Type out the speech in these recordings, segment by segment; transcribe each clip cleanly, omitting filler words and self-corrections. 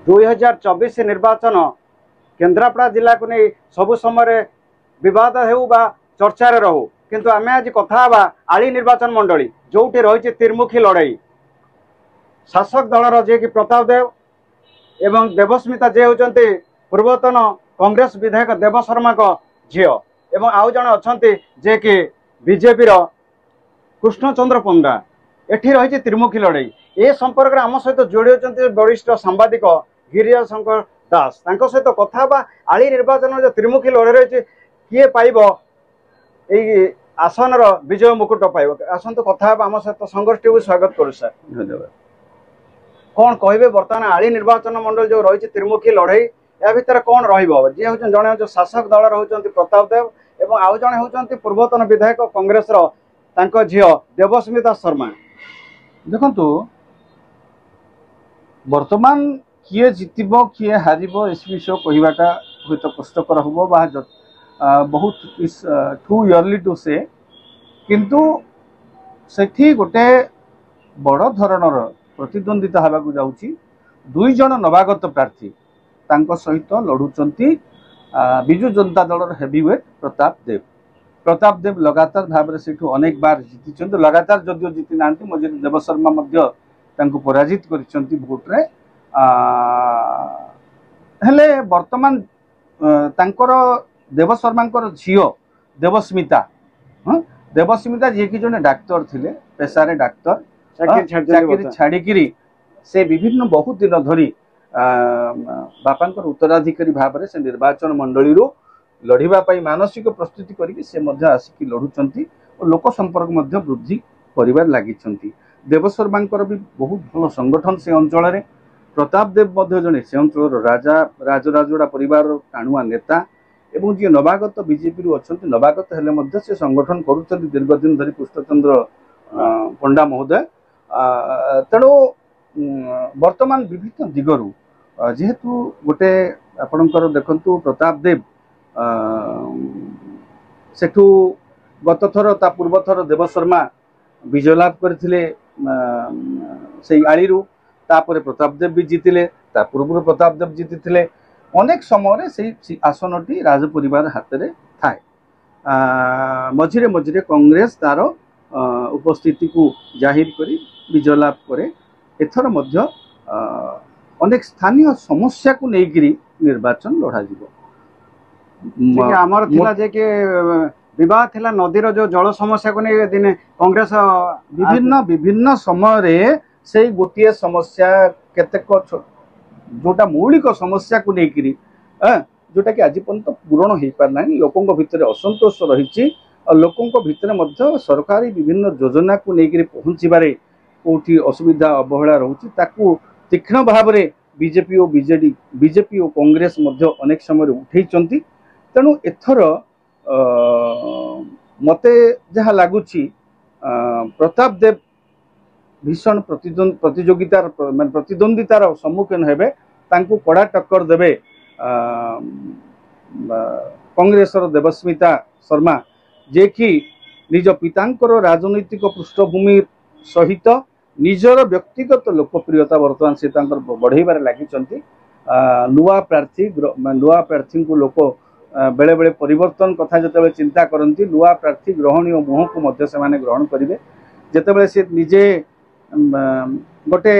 2024 निर्वाचन केन्द्रापड़ा जिला को नहीं सबु समय बद हो चर्चार रहू किंतु आम आज कथा आली निर्वाचन मंडली जो रही त्रिमुखी लड़ाई शासक दलर जे कि प्रताप देव एवं देवस्मिता जे होती पूर्वतन कांग्रेस विधायक देव शर्मा को झील एवं आउ जड़े अच्छा जे कि बीजेपी कृष्णचंद्र पंडा एठी रही त्रिमुखी लड़ाई ए संपर्क में आम सहित जोड़ी होती वरिष्ठ सांबादिक गिरिराज शंकर दास सहित कथा आली निर्वाचन जो त्रिमुखी लड़ाई रही किए पाइब यही आसन विजय मुकुट पाइब आसतु कथा आम सहित संघर्ष को स्वागत करूँ सर धन्यवाद कौन कहे बर्तमान आली निर्वाचन मंडल जो रही त्रिमुखी लड़ाई या भितर कौन रही हूँ जड़े जो शासक दल होती प्रताप देव एवं आउ जड़े होती पूर्वतन विधायक कांग्रेस झील देवस्मिता शर्मा देखु वर्तमान किए जितब किए हार इस विषय कहवाटा हूँ तो कष्टकर हम बहुत इज टू इयरली टू से किंतु सेठी गोटे बड़ धरणर प्रतिद्वंदिता होगा जाऊँगी दुई जन नवागत प्रार्थी तांको सहित लड़ुचंती बिजु जनता दल हेवीवेट प्रताप देव लगातार भाव से अनेक बार जीति लगातार जदिव जीति ना मझे देव शर्मा पराजित कर भोट्रे हेले वर्तमान तांकर देव शर्मा झील देवस्मिता जी कि जड़े डाक्तर थिले पेशारे डाक्तर चाकरी छाड़ी से विभिन्न बहुत दिन धरी बापा उत्तराधिकारी भाव में से निर्वाचन मंडली लड़ाई मानसिक प्रस्तुति करके आसिक लड़ुंट और लोक संपर्क वृद्धि कर लगी देव शर्मा भी बहुत भल संगठन से अंचल प्रताप देव जड़े से अंचल राजा राजराजोड़ा परिवार टाणुआ नेता एवं जी नवागत बीजेपी अच्छा नवागत हेले से संगठन कर दीर्घ दिन धरी कृष्णचंद्र पंडा महोदय तेणु वर्तमान विभिन्न दिगरु जेहेतु गोटे आपणकर देखु प्रताप देव सेठू गत थर ता पूर्व थर देव शर्मा विजय लाभ करथिले से आली तापर प्रताप देव भी जीतिले ता पूर्व प्रताप देव जीति अनेक समय से आसनटी राज परिवार हाथ में थाए मझिरे मझिरे कांग्रेस तार उपस्थिति को जाहिर करी विजय लाभ करे एथर मध्य अनेक स्थानीय समस्या को लेकर निर्वाचन लड़ा आमर थिला जे कि विवाद थिला नदीर जो जल समस्या को नहीं दिने कांग्रेस विभिन्न समय से गोटे समस्या केतेक जोटा मौलिक समस्या को लेकर जोटा कि आज पर्यंत पूरण हो पारना लोकों भितर असंतोष रही और लोकों भितर सरकारी विभिन्न योजना को लेकर पहुँचबारे कौटी असुविधा अवहेला रोचे तीक्ष्ण भाव में बीजेपी और कांग्रेस अनेक समय उठे तेणु एथर मते जहाँ लगुच प्रताप देव भीषण प्रतियोगितार प्रतिद्वंदितार सम्मुखीन हेबे तांकु कड़ा टक्कर देवे कांग्रेसर देवस्मिता शर्मा जे कि निज पितांकर राजनैतिक पृष्ठभूमि सहित निजर व्यक्तिगत लोकप्रियता वर्तमान से बढ़ाइबार लगी नुआ प्रार्थी को लोक बेले बेले परिवर्तन कथा जो चिंता करती नुआ प्रार्थी ग्रहणीय मुह को ग्रहण करेंगे जितेबाला सी निजे गोटे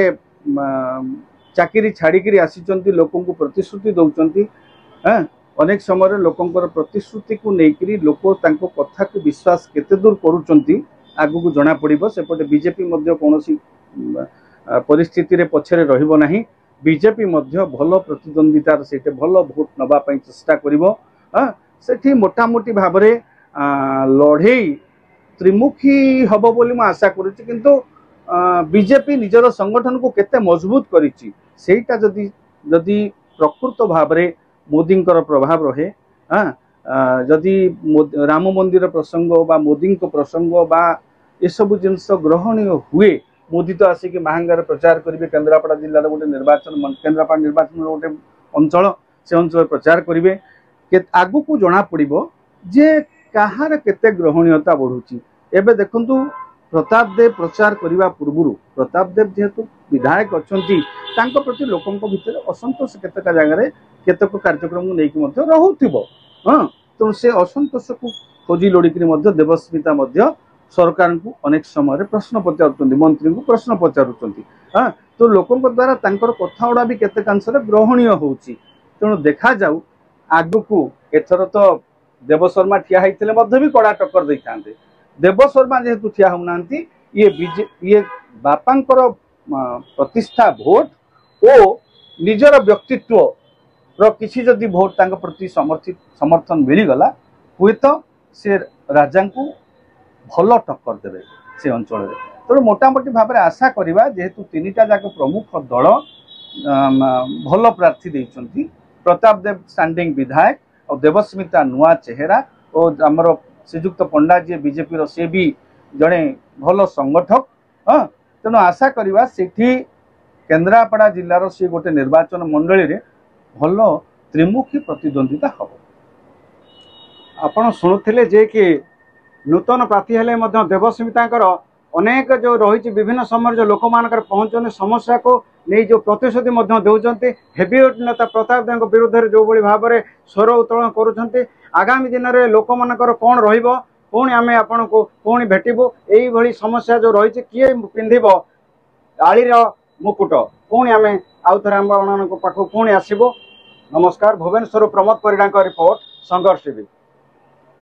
चाकरी छाड़ी आसी लोक प्रतिश्रुति दौरान अनेक समय लोकंर प्रतिश्रुति को लेकर लोक कथा को विश्वास केते दूर करुँच आगु को जना पड़ो सेपटे बीजेपी कौन परिस्थिति रे पछरे रहिबो नाही बीजेपी भल प्रतिद्वंदितार से भल भोट नवाई चेष्टा कर मोटामोटी भाव में लड़े त्रिमुखी हम बोली आशा करुच्ची किंतु बीजेपी निजर संगठन को केते मजबूत करिछि सेटा जदि प्रकृत भाव में मोदी प्रभाव रहे जदि राम मंदिर प्रसंग बा मोदी प्रसंग बा ये सब जिनस ग्रहणीय हुए मोदी तो आसिक महांगार प्रचार करेंगे केन्द्रापड़ा जिलार गोटे निर्वाचन केन्द्रापड़ा निर्वाचन गोटे अंचल से अंचल प्रचार करेंगे आगु को जना पड़ो जे कहार केते ग्रहणीयता बढ़ुची एबे देखंतु प्रताप देव प्रचार करने पूर्व प्रताप देव जेहेतु विधायक अच्छा प्रति लोकों भितर असंतोष केतक जगह केतक कार्यक्रम नहीं रोथब हाँ तेणु से असंतोष को खोजी लोड़िक देवस्मिता सरकार को अनेक समय प्रश्न पचार मंत्री को प्रश्न पचार हाँ तो लोकों द्वारा कथा गुड़ा भी केतेकांश ग्रहणीय होची तेणु देखा जाऊ आगु को एथर तो देव शर्मा ठिया होते भी कड़ा टक्कर दे था देव शर्मा जेहेतु ठिया होना ये बापांकर प्रतिष्ठा भोट और निजर व्यक्तित्व किसी जदि भोट तांको प्रति समर्थन मिलगला हुए तो से राजा को भल टक्कर देवे से अंचल तेणु मोटामोटी भाव में आशा करवा जेहेतु तीनटा जाक प्रमुख दल भल प्रार्थी देइचंती प्रताप देव स्टैंडिंग विधायक और देवस्मिता नुआ चेहरा और आमर श्रीजुक्त पंडा जी बीजेपी रो से भी जड़े भल संगठक हाँ तेणु आशा करवा सेठी केन्द्रापड़ा जिलार से गोटे निर्वाचन मंडली रे भल त्रिमुखी प्रतिद्वंदिता हम आपण शुणुले जे कि नूतन प्रार्थी हेले देवस्मिता अनेक जो रही विभिन्न समय जो लोक मान पहुँचने समस्या को नहीं जो प्रतिश्रुति दौरान हेवीवेट नेता प्रताप देव विरुद्ध जो भाव में स्वर उत्तोलन करुँच आगामी दिन में लोक मानकर कौन पुणी आम आपण को पुणी भेटबू यही समस्या जो रही किए पिंधिब आलीर मुकुट पुणी आम आउ थे आम पाखक पुणी आसबू। नमस्कार। भुवनेश्वर प्रमोद परिडा रिपोर्ट संघर्ष टीवी।